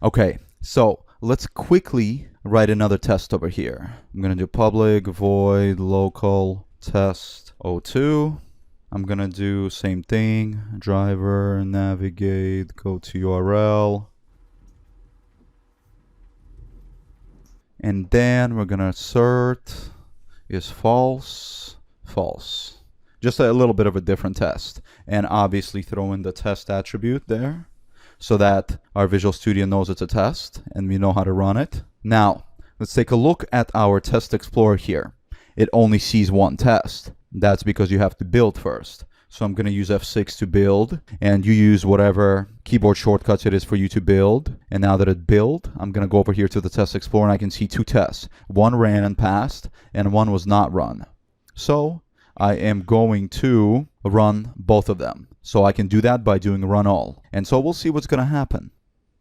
Okay, so let's quickly write another test over here. I'm going to do public void local test 02. I'm going to do same thing, driver, navigate, go to URL. And then we're going to assert is false, false. Just a little bit of a different test. And obviously throw in the test attribute there so that our Visual Studio knows it's a test and we know how to run it. Now, let's take a look at our Test Explorer here. It only sees one test. That's because you have to build first. So I'm going to use F6 to build, and you use whatever keyboard shortcuts it is for you to build. And now that it built, I'm going to go over here to the Test Explorer and I can see two tests. One ran and passed, and one was not run. So I am going to run both of them. So I can do that by doing run all. And so we'll see what's going to happen.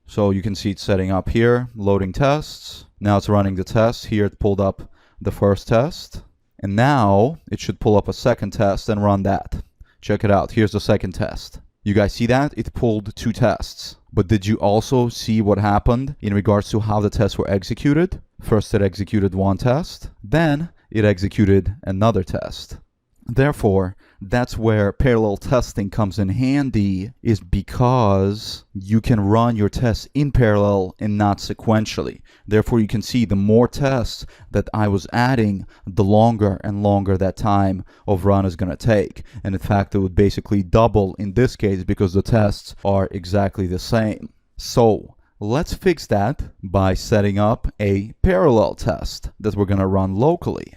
So you can see it's setting up here, loading tests. Now it's running the test. Here it pulled up the first test. And now it should pull up a second test and run that. Check it out. Here's the second test. You guys see that? It pulled two tests. But did you also see what happened in regards to how the tests were executed? First it executed one test, then it executed another test. Therefore, that's where parallel testing comes in handy, is because you can run your tests in parallel and not sequentially. Therefore, you can see the more tests that I was adding, the longer and longer that time of run is going to take. And in fact, it would basically double in this case because the tests are exactly the same. So let's fix that by setting up a parallel test that we're going to run locally.